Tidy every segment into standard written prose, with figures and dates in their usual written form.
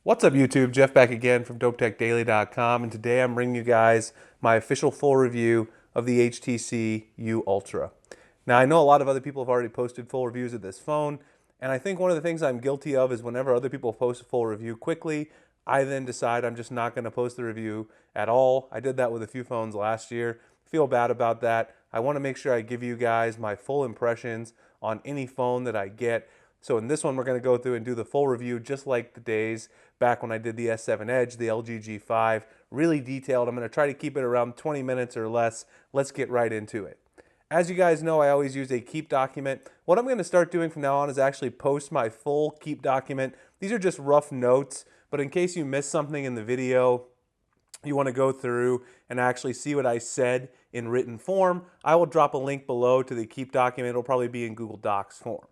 What's up YouTube? Jeff back again from DopeTechDaily.com, and today I'm bringing you guys my official full review of the HTC U Ultra. Now I know a lot of other people have already posted full reviews of this phone, and I think one of the things I'm guilty of is whenever other people post a full review quickly, I then decide I'm just not going to post the review at all. I did that with a few phones last year. Feel bad about that. I want to make sure I give you guys my full impressions on any phone that I get. So in this one, we're going to go through and do the full review just like the days back when I did the S7 Edge, the LG G5, really detailed. I'm going to try to keep it around 20 minutes or less. Let's get right into it. As you guys know, I always use a Keep document. What I'm going to start doing from now on is actually post my full Keep document. These are just rough notes, but in case you missed something in the video, you want to go through and actually see what I said in written form, I will drop a link below to the Keep document. It'll probably be in Google Docs form.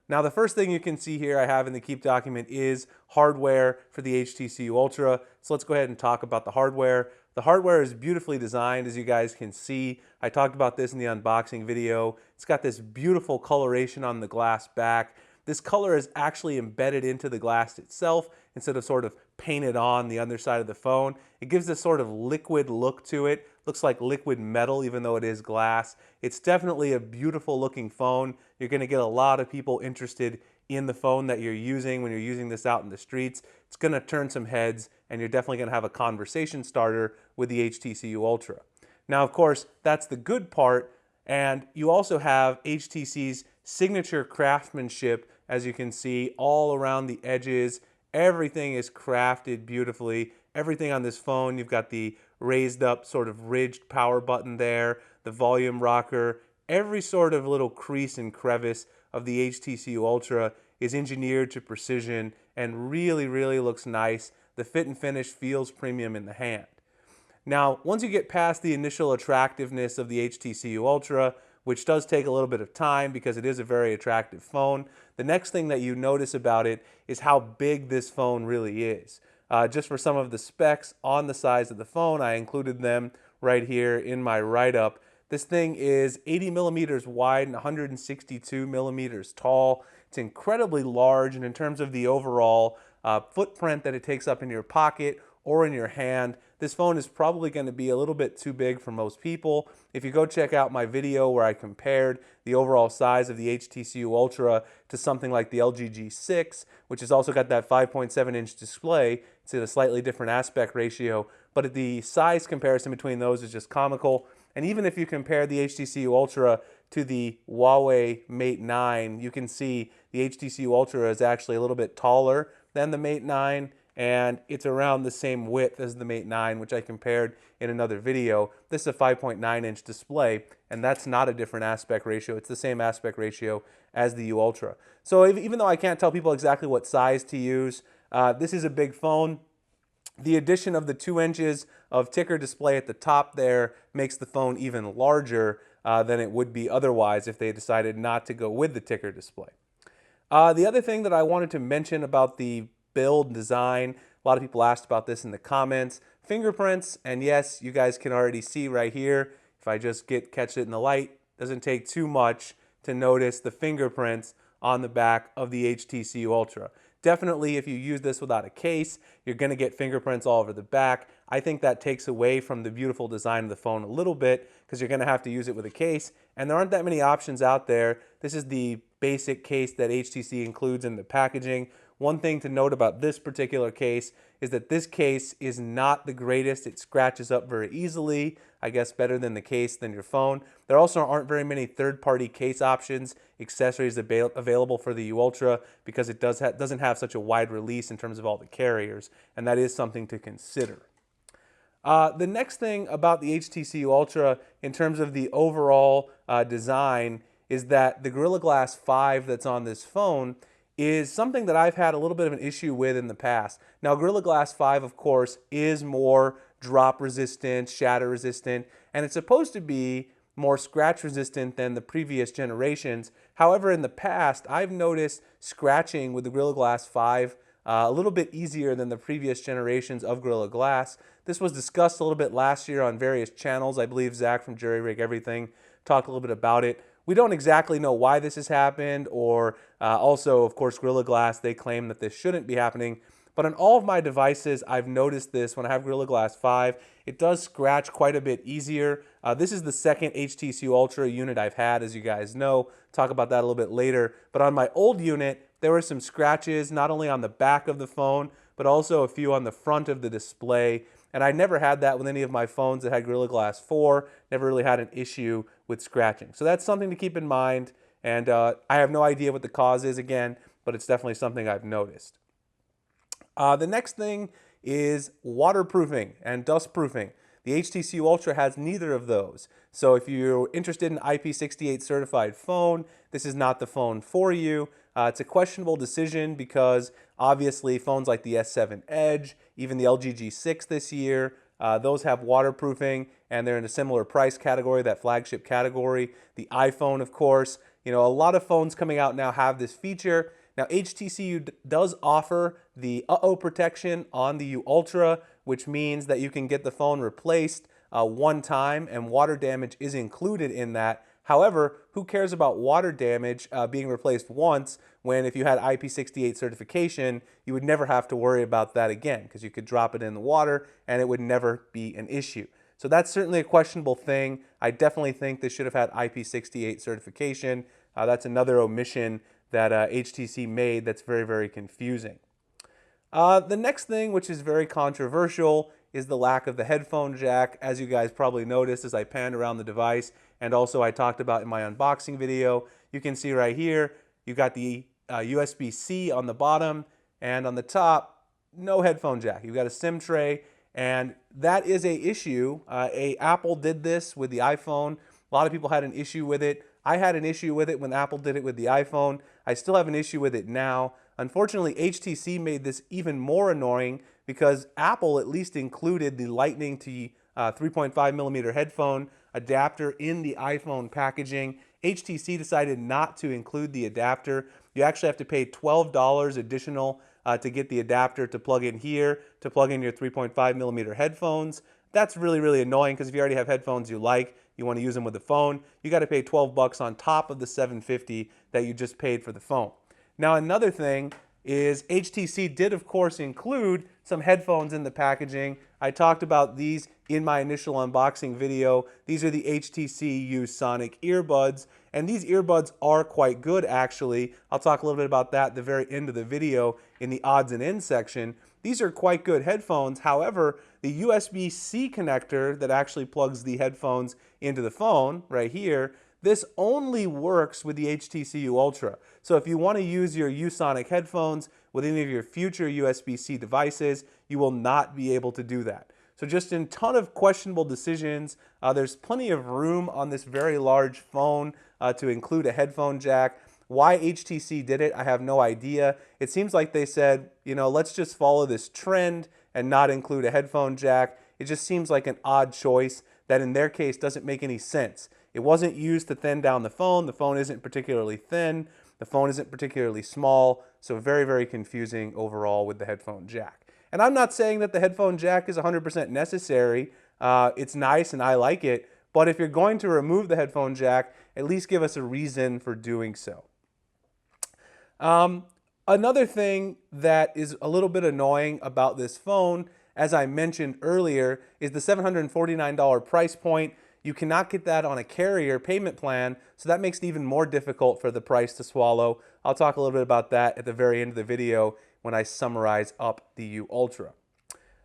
Now, the first thing you can see here I have in the Keep document is hardware for the HTC Ultra. So let's go ahead and talk about the hardware. The hardware is beautifully designed, as you guys can see. I talked about this in the unboxing video. It's got this beautiful coloration on the glass back. This color is actually embedded into the glass itself instead of sort of painted on the underside of the phone. It gives this sort of liquid look to it. Looks like liquid metal even though it is glass. It's definitely a beautiful looking phone. You're going to get a lot of people interested in the phone that you're using when you're using this out in the streets. It's going to turn some heads, and you're definitely going to have a conversation starter with the HTC U Ultra. Now, of course, that's the good part, and you also have HTC's signature craftsmanship, as you can see, all around the edges. Everything is crafted beautifully. Everything on this phone, you've got the raised up sort of ridged power button there, the volume rocker. Every sort of little crease and crevice of the HTC Ultra is engineered to precision and really looks nice. The fit and finish feels premium in the hand. Now, once you get past the initial attractiveness of the HTC U Ultra, which does take a little bit of time because it is a very attractive phone, the next thing that you notice about it is how big this phone really is. Just for some of the specs on the size of the phone, I included them right here in my write-up. This thing is 80 millimeters wide and 162 millimeters tall. It's incredibly large, and in terms of the overall footprint that it takes up in your pocket or in your hand, this phone is probably going to be a little bit too big for most people. If you go check out my video where I compared the overall size of the HTC U Ultra to something like the LG G6, which has also got that 5.7-inch display, it's at a slightly different aspect ratio, but the size comparison between those is just comical. And even if you compare the HTC U Ultra to the Huawei Mate 9, you can see the HTC U Ultra is actually a little bit taller than the Mate 9, and it's around the same width as the Mate 9, which I compared in another video. This is a 5.9-inch display, and that's not a different aspect ratio. It's the same aspect ratio as the U Ultra. So even though I can't tell people exactly what size to use, this is a big phone. The addition of the 2 inches of ticker display at the top there makes the phone even larger than it would be otherwise if they decided not to go with the ticker display. The other thing that I wanted to mention about the build design, a lot of people asked about this in the comments, fingerprints, and yes, you guys can already see right here, if I just catch it in the light, doesn't take too much to notice the fingerprints on the back of the HTC U Ultra. Definitely, if you use this without a case, you're going to get fingerprints all over the back. I think that takes away from the beautiful design of the phone a little bit because you're going to have to use it with a case, and there aren't that many options out there. This is the basic case that HTC includes in the packaging. One thing to note about this particular case is that this case is not the greatest. It scratches up very easily, I guess better than the case than your phone. There also aren't very many third-party case options, accessories available for the U Ultra because it doesn't have such a wide release in terms of all the carriers, and that is something to consider. The next thing about the HTC U Ultra in terms of the overall design is that the Gorilla Glass 5 that's on this phone is something that I've had a little bit of an issue with in the past. Now, Gorilla Glass 5, of course, is more drop resistant, shatter resistant, and it's supposed to be more scratch resistant than the previous generations. However, in the past, I've noticed scratching with the Gorilla Glass 5 a little bit easier than the previous generations of Gorilla Glass. This was discussed a little bit last year on various channels. I believe Zach from Jerry Rig Everything talked a little bit about it. We don't exactly know why this has happened, or also, of course, Gorilla Glass, they claim that this shouldn't be happening. But on all of my devices, I've noticed this when I have Gorilla Glass 5. It does scratch quite a bit easier. This is the second HTC Ultra unit I've had, as you guys know. Talk about that a little bit later. But on my old unit, there were some scratches not only on the back of the phone, but also a few on the front of the display. And I never had that with any of my phones that had Gorilla Glass 4. Never really had an issue with scratching. So that's something to keep in mind. And I have no idea what the cause is again, but it's definitely something I've noticed. The next thing is waterproofing and dustproofing. The HTC Ultra has neither of those. So if you're interested in IP68 certified phone, this is not the phone for you. It's a questionable decision because obviously phones like the S7 Edge, even the LG G6 this year, those have waterproofing and they're in a similar price category, that flagship category. The iPhone, of course, a lot of phones coming out now have this feature. Now, HTC does offer the protection on the U Ultra, which means that you can get the phone replaced one time, and water damage is included in that. However, who cares about water damage being replaced once when if you had IP68 certification, you would never have to worry about that again because you could drop it in the water and it would never be an issue. So that's certainly a questionable thing. I definitely think they should have had IP68 certification. That's another omission that HTC made that's very, very confusing. The next thing, which is very controversial, is the lack of the headphone jack. As you guys probably noticed as I panned around the device, and also I talked about in my unboxing video, you can see right here, you got the USB-C on the bottom, and on the top, no headphone jack. You've got a SIM tray, and that is a issue. Apple did this with the iPhone. A lot of people had an issue with it. I had an issue with it when Apple did it with the iPhone. I still have an issue with it now. Unfortunately, HTC made this even more annoying because Apple at least included the Lightning to 3.5 millimeter headphone adapter in the iPhone packaging. HTC decided not to include the adapter. You actually have to pay $12 additional to get the adapter to plug in here, to plug in your 3.5 millimeter headphones. That's really, really annoying because if you already have headphones you like, you want to use them with the phone, you got to pay 12 bucks on top of the $750 that you just paid for the phone. Now, another thing is HTC did, of course, include some headphones in the packaging. I talked about these in my initial unboxing video. These are the HTC U-Sonic earbuds, and these earbuds are quite good, actually. I'll talk a little bit about that at the very end of the video in the odds and ends section. These are quite good headphones. However, the USB-C connector that actually plugs the headphones into the phone right here, this only works with the HTC U Ultra. So if you want to use your U-Sonic headphones with any of your future USB-C devices, you will not be able to do that. So just in a ton of questionable decisions, there's plenty of room on this very large phone to include a headphone jack. Why HTC did it, I have no idea. It seems like they said, let's just follow this trend and not include a headphone jack. It just seems like an odd choice that in their case doesn't make any sense. It wasn't used to thin down the phone. The phone isn't particularly thin. The phone isn't particularly small. So very, very confusing overall with the headphone jack. And I'm not saying that the headphone jack is 100% necessary. It's nice and I like it. But if you're going to remove the headphone jack, at least give us a reason for doing so. Another thing that is a little bit annoying about this phone, as I mentioned earlier, is the $749 price point. You cannot get that on a carrier payment plan, so that makes it even more difficult for the price to swallow. I'll talk a little bit about that at the very end of the video when I summarize up the U Ultra.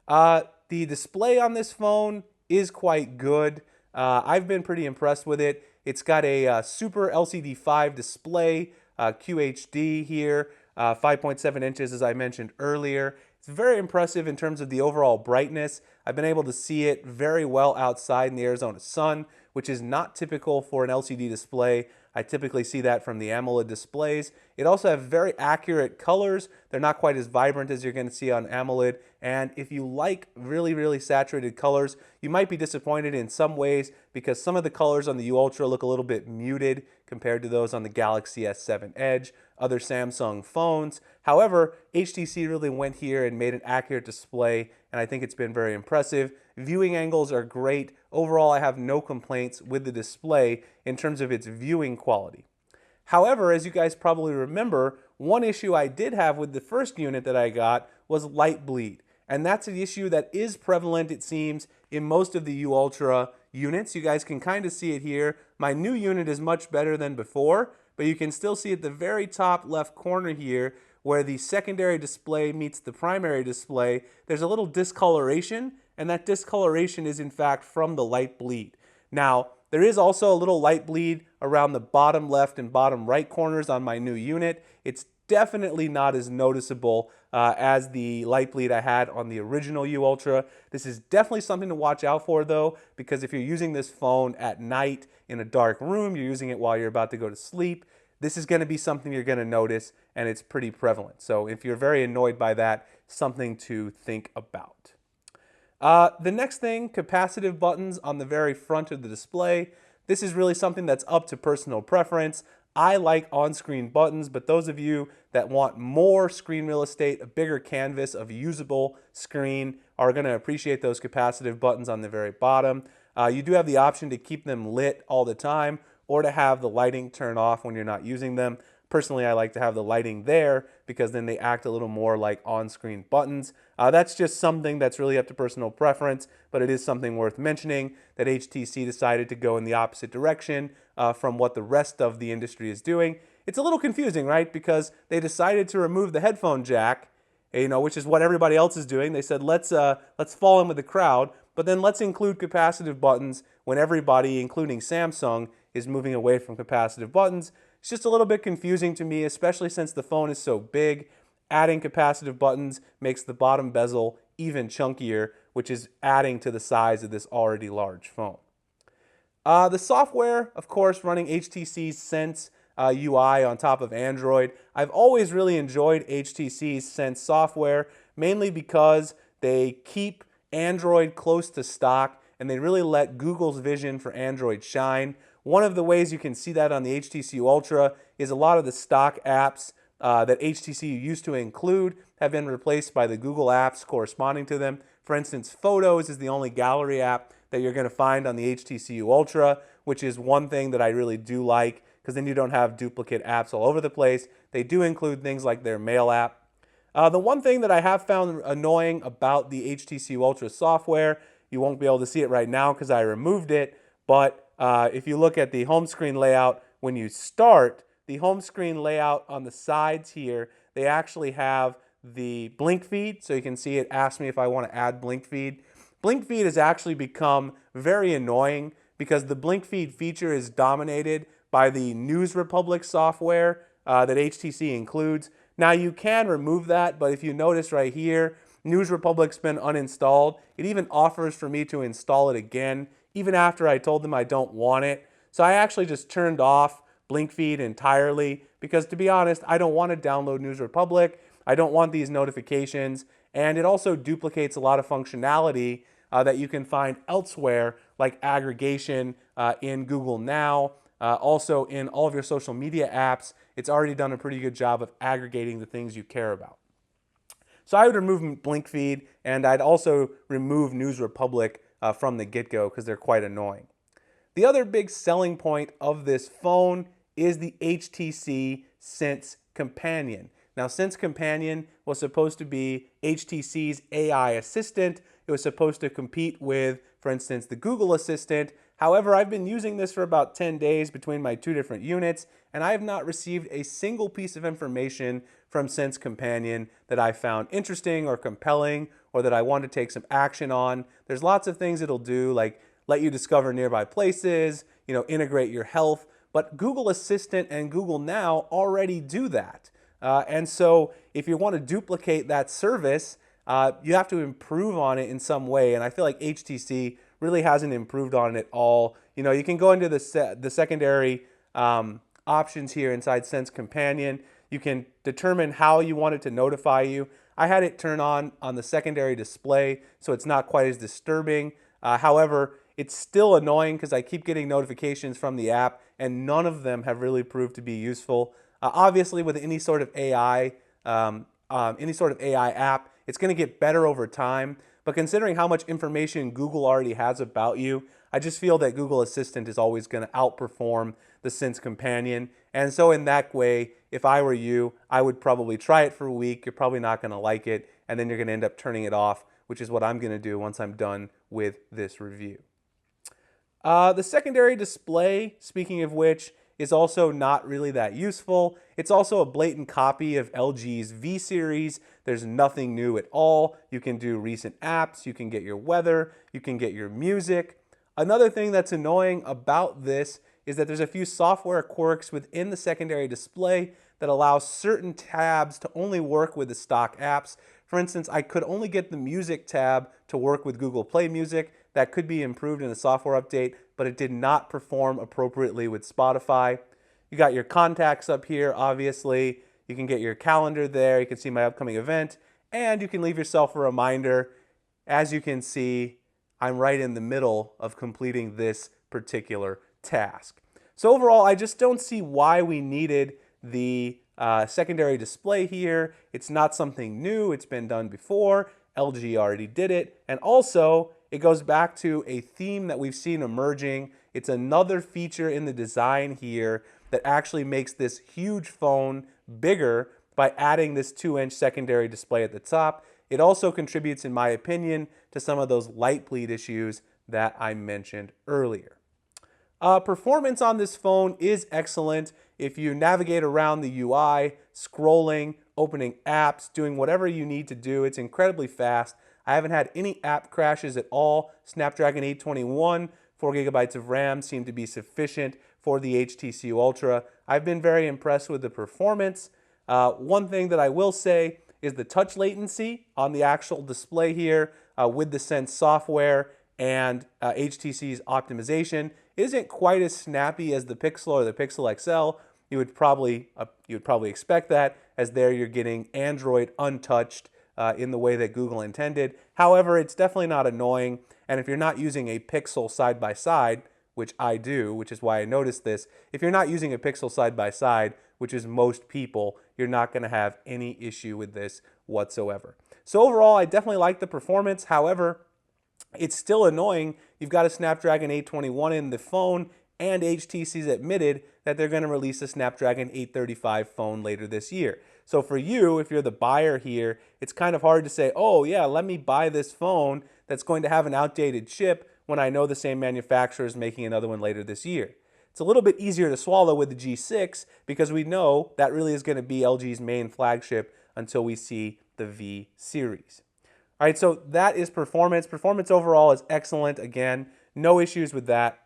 The display on this phone is quite good. I've been pretty impressed with it. It's got a Super LCD5 display, QHD here, 5.7 inches as I mentioned earlier. It's very impressive in terms of the overall brightness. I've been able to see it very well outside in the Arizona sun, which is not typical for an LCD display. I typically see that from the AMOLED displays. It also has very accurate colors. They're not quite as vibrant as you're going to see on AMOLED. And if you like really, really saturated colors, you might be disappointed in some ways because some of the colors on the U Ultra look a little bit muted compared to those on the Galaxy S7 Edge, other Samsung phones. However, HTC really went here and made an accurate display, and I think it's been very impressive. Viewing angles are great. Overall, I have no complaints with the display in terms of its viewing quality. However, as you guys probably remember, one issue I did have with the first unit that I got was light bleed. And that's an issue that is prevalent, it seems, in most of the U Ultra units. You guys can kind of see it here. My new unit is much better than before, but you can still see at the very top left corner here where the secondary display meets the primary display, there's a little discoloration, and that discoloration is in fact from the light bleed. Now, there is also a little light bleed around the bottom left and bottom right corners on my new unit. It's definitely not as noticeable as the light bleed I had on the original U Ultra. This is definitely something to watch out for though, because if you're using this phone at night in a dark room, you're using it while you're about to go to sleep, this is going to be something you're going to notice, and it's pretty prevalent. So if you're very annoyed by that, something to think about. The next thing, capacitive buttons on the very front of the display. This is really something that's up to personal preference. I like on-screen buttons, but those of you that want more screen real estate, a bigger canvas of usable screen, are going to appreciate those capacitive buttons on the very bottom. You do have the option to keep them lit all the time or to have the lighting turn off when you're not using them. Personally, I like to have the lighting there because then they act a little more like on-screen buttons. That's just something that's really up to personal preference, but it is something worth mentioning that HTC decided to go in the opposite direction from what the rest of the industry is doing. It's a little confusing, right? Because they decided to remove the headphone jack, which is what everybody else is doing. They said, let's fall in with the crowd, but then let's include capacitive buttons when everybody, including Samsung, is moving away from capacitive buttons. It's just a little bit confusing to me, especially since the phone is so big. Adding capacitive buttons makes the bottom bezel even chunkier, which is adding to the size of this already large phone. The software, of course, running HTC's Sense UI on top of Android. I've always really enjoyed HTC's Sense software, mainly because they keep Android close to stock and they really let Google's vision for Android shine. One of the ways you can see that on the HTC Ultra is a lot of the stock apps that HTC used to include have been replaced by the Google apps corresponding to them. For instance, Photos is the only gallery app that you're going to find on the HTC Ultra, which is one thing that I really do like because then you don't have duplicate apps all over the place. They do include things like their Mail app. The one thing that I have found annoying about the HTC Ultra software, you won't be able to see it right now because I removed it, but if you look at the home screen layout when you start, the home screen layout on the sides here, they actually have the blink feed. So you can see it asks me if I want to add blink feed. Blink feed has actually become very annoying because the blink feed feature is dominated by the News Republic software that HTC includes. Now you can remove that, but if you notice right here, News Republic's been uninstalled. It even offers for me to install it again, even after I told them I don't want it. So I actually just turned off blink feed entirely because, to be honest, I don't want to download News Republic. I don't want these notifications, and it also duplicates a lot of functionality that you can find elsewhere, like aggregation in Google Now. Also in all of your social media apps, it's already done a pretty good job of aggregating the things you care about. So I would remove blink feed, and I'd also remove News Republic from the get-go because they're quite annoying. The other big selling point of this phone is the HTC Sense Companion. Now, Sense Companion was supposed to be HTC's AI assistant. It was supposed to compete with, for instance, the Google Assistant. However, I've been using this for about 10 days between my two different units, and I have not received a single piece of information from Sense Companion that I found interesting or compelling or that I want to take some action on. There's lots of things it'll do, like let you discover nearby places, integrate your health, but Google Assistant and Google Now already do that. And so if you want to duplicate that service, you have to improve on it in some way, and I feel like HTC really hasn't improved on it at all. You can go into the secondary options here inside Sense Companion. You can determine how you want it to notify you. I had it turn on the secondary display, so it's not quite as disturbing. However, it's still annoying because I keep getting notifications from the app, and none of them have really proved to be useful. Obviously, with any sort of AI app, it's going to get better over time. But considering how much information Google already has about you, I just feel that Google Assistant is always going to outperform the Sense Companion. And so in that way, if I were you, I would probably try it for a week. You're probably not going to like it, and then you're going to end up turning it off, which is what I'm going to do once I'm done with this review. The secondary display, speaking of which, is also not really that useful. It's also a blatant copy of LG's V series. There's nothing new at all. You can do recent apps, you can get your weather, you can get your music. Another thing that's annoying about this is that there's a few software quirks within the secondary display that allow certain tabs to only work with the stock apps. For instance, I could only get the music tab to work with Google Play Music. That could be improved in the software update, but it did not perform appropriately with Spotify. You got your contacts up here, obviously. You can get your calendar there. You can see my upcoming event, and you can leave yourself a reminder. As you can see, I'm right in the middle of completing this particular task. So overall, I just don't see why we needed the secondary display here. It's not something new. It's been done before. LG already did it. And also, it goes back to a theme that we've seen emerging. It's another feature in the design here that actually makes this huge phone bigger by adding this 2-inch secondary display at the top. It also contributes, in my opinion, to some of those light bleed issues that I mentioned earlier. Performance on this phone is excellent. If you navigate around the UI, scrolling, opening apps, doing whatever you need to do, it's incredibly fast. I haven't had any app crashes at all. Snapdragon 821, 4 gigabytes of RAM seem to be sufficient for the HTC Ultra. I've been very impressed with the performance. One thing that I will say is the touch latency on the actual display here with the Sense software and HTC's optimization isn't quite as snappy as the Pixel or the Pixel XL. You would probably expect that, as there you're getting Android untouched in the way that Google intended. However, it's definitely not annoying, and if you're not using a Pixel side by side, which I do, which is why I noticed this, if you're not using a Pixel side by side, which is most people, you're not going to have any issue with this whatsoever. So overall, I definitely like the performance. However, it's still annoying. You've got a Snapdragon 821 in the phone, and HTC's admitted that they're going to release a Snapdragon 835 phone later this year. So for you, if you're the buyer here, it's kind of hard to say, oh yeah, let me buy this phone that's going to have an outdated chip when I know the same manufacturer is making another one later this year. It's a little bit easier to swallow with the G6 because we know that really is going to be LG's main flagship until we see the V series. All right, so that is performance. Performance overall is excellent. Again, no issues with that.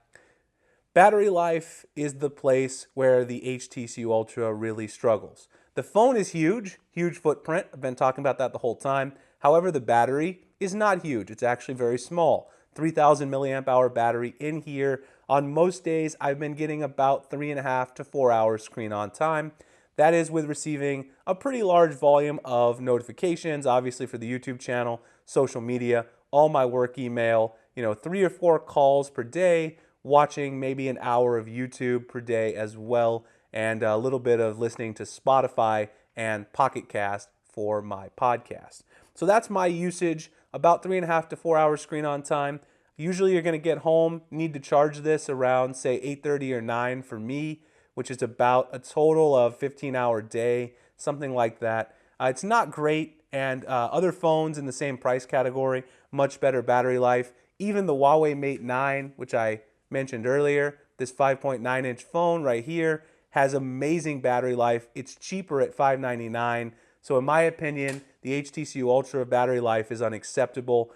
Battery life is the place where the HTC Ultra really struggles. The phone is huge footprint. I've been talking about that the whole time. However, the battery is not huge. It's actually very small. 3,000 milliamp hour battery in here. On most days, I've been getting about 3.5 to 4 hours screen on time. That is with receiving a pretty large volume of notifications, obviously for the YouTube channel, social media, all my work email, 3 or 4 calls per day, watching maybe an hour of YouTube per day as well, and a little bit of listening to Spotify and Pocket Cast for my podcast. So that's my usage, about 3.5 to 4 hours screen on time. Usually you're going to get home, need to charge this around, say, 8:30 or 9 for me, which is about a total of 15-hour day, something like that. It's not great, and other phones in the same price category, much better battery life. Even the Huawei Mate 9, which I mentioned earlier, this 5.9-inch phone right here, has amazing battery life. It's cheaper at $599. So in my opinion, the HTC Ultra battery life is unacceptable.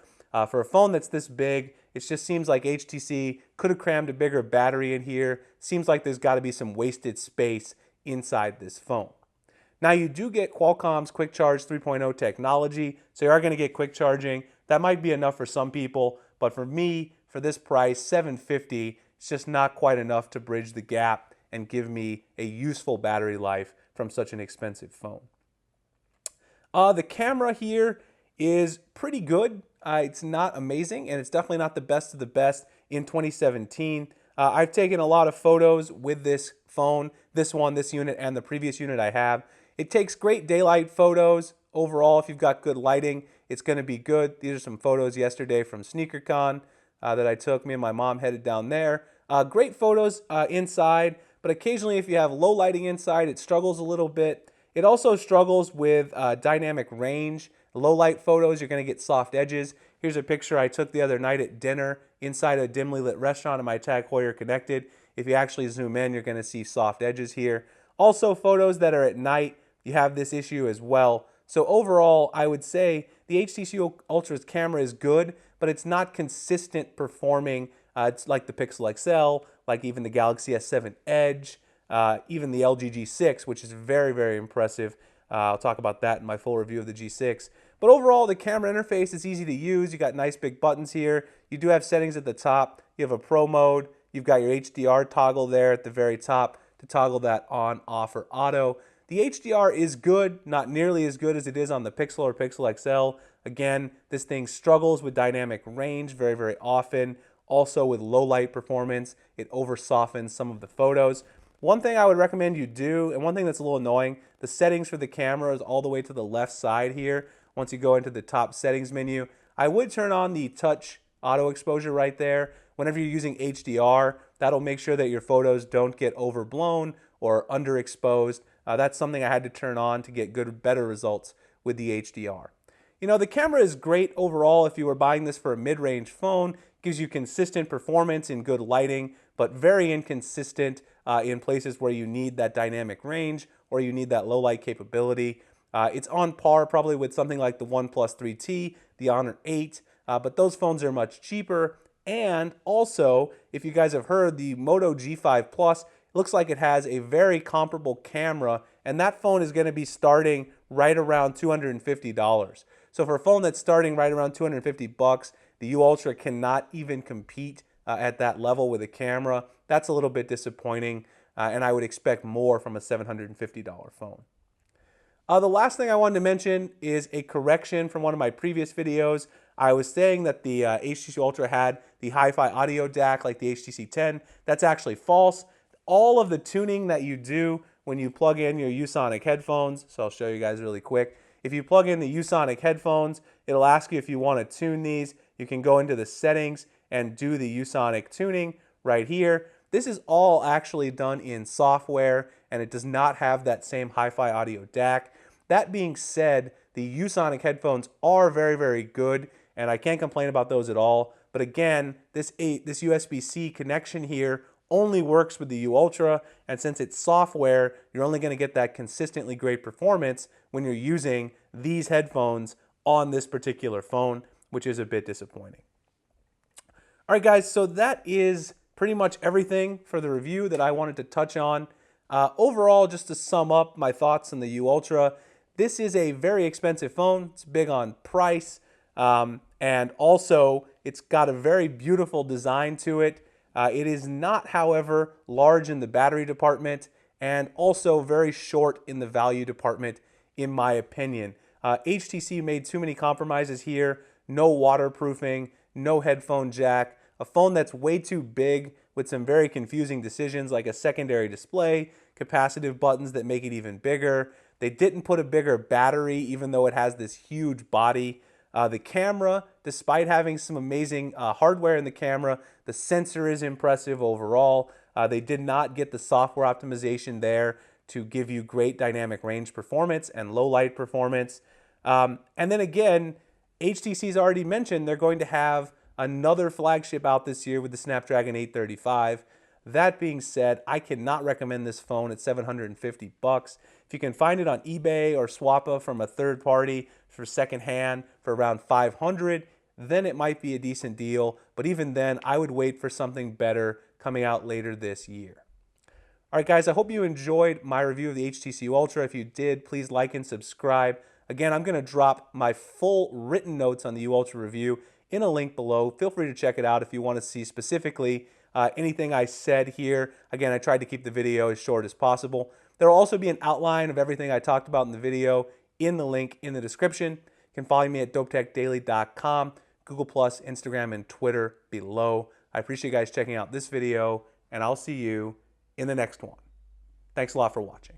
For a phone that's this big, it just seems like HTC could have crammed a bigger battery in here. Seems like there's got to be some wasted space inside this phone. Now you do get Qualcomm's Quick Charge 3.0 technology, so you are going to get quick charging. That might be enough for some people, but for me, for this price, $750, it's just not quite enough to bridge the gap and give me a useful battery life from such an expensive phone. The camera here is pretty good. It's not amazing, and it's definitely not the best of the best in 2017. I've taken a lot of photos with this phone, this unit, and the previous unit I have. It takes great daylight photos. Overall, if you've got good lighting, it's going to be good. These are some photos yesterday from SneakerCon that I took. Me and my mom headed down there. Great photos inside, but occasionally if you have low lighting inside, it struggles a little bit. It also struggles with dynamic range. Low light photos, you're going to get soft edges. Here's a picture I took the other night at dinner inside a dimly lit restaurant in my Tag Heuer Connected. If you actually zoom in, you're going to see soft edges here. Also, photos that are at night, you have this issue as well. So overall, I would say the HTC Ultra's camera is good, but it's not consistent performing. It's like the Pixel XL, like even the Galaxy S7 Edge, even the LG G6, which is very, very impressive. I'll talk about that in my full review of the G6. But overall, the camera interface is easy to use. You got nice big buttons here. You do have settings at the top. You have a Pro mode. You've got your HDR toggle there at the very top to toggle that on, off, or auto. The HDR is good, not nearly as good as it is on the Pixel or Pixel XL. Again, this thing struggles with dynamic range very, very often. Also with low light performance, it over softens some of the photos. One thing I would recommend you do, and one thing that's a little annoying, the settings for the camera is all the way to the left side here. Once you go into the top settings menu, I would turn on the touch auto exposure right there. Whenever you're using HDR, that'll make sure that your photos don't get overblown or underexposed. That's something I had to turn on to get better results with the HDR. You know, the camera is great overall if you were buying this for a mid-range phone. It gives you consistent performance in good lighting, but very inconsistent in places where you need that dynamic range or you need that low light capability. It's on par probably with something like the OnePlus 3T, the Honor 8, but those phones are much cheaper. And also, if you guys have heard, the Moto G5 Plus looks like it has a very comparable camera, and that phone is going to be starting right around $250. So for a phone that's starting right around 250 bucks, the U Ultra cannot even compete at that level with a camera. That's a little bit disappointing, and I would expect more from a $750 phone. The last thing I wanted to mention is a correction from one of my previous videos. I was saying that the HTC Ultra had the hi-fi audio DAC like the HTC 10. That's actually false. All of the tuning that you do when you plug in your Usonic headphones, so I'll show you guys really quick. If you plug in the Usonic headphones, it'll ask you if you want to tune these. You can go into the settings and do the Usonic tuning right here. This is all actually done in software, and it does not have that same hi-fi audio DAC. That being said, the Usonic headphones are very, very good, and I can't complain about those at all. But again, this USB-C connection here only works with the U Ultra, and since it's software, you're only going to get that consistently great performance when you're using these headphones on this particular phone, which is a bit disappointing. All right, guys, so that is pretty much everything for the review that I wanted to touch on. Overall, just to sum up my thoughts on the U Ultra, this is a very expensive phone. It's big on price, and also it's got a very beautiful design to it. It is not, however, large in the battery department, and also very short in the value department, in my opinion. HTC made too many compromises here. No waterproofing, no headphone jack, a phone that's way too big with some very confusing decisions like a secondary display, capacitive buttons that make it even bigger. They didn't put a bigger battery even though it has this huge body. The camera, despite having some amazing hardware in the camera, the sensor is impressive overall. They did not get the software optimization there to give you great dynamic range performance and low light performance. And then again, HTC's already mentioned they're going to have another flagship out this year with the Snapdragon 835. That being said, I cannot recommend this phone at $750 bucks. If you can find it on eBay or Swappa from a third party for secondhand for around $500, then it might be a decent deal. But even then, I would wait for something better coming out later this year. All right, guys, I hope you enjoyed my review of the HTC Ultra. If you did, please like and subscribe. Again, I'm going to drop my full written notes on the U Ultra review in a link below. Feel free to check it out if you want to see specifically anything I said here. Again, I tried to keep the video as short as possible. There will also be an outline of everything I talked about in the video in the link in the description. You can follow me at dopetechdaily.com, Google+, Instagram, and Twitter below. I appreciate you guys checking out this video, and I'll see you in the next one. Thanks a lot for watching.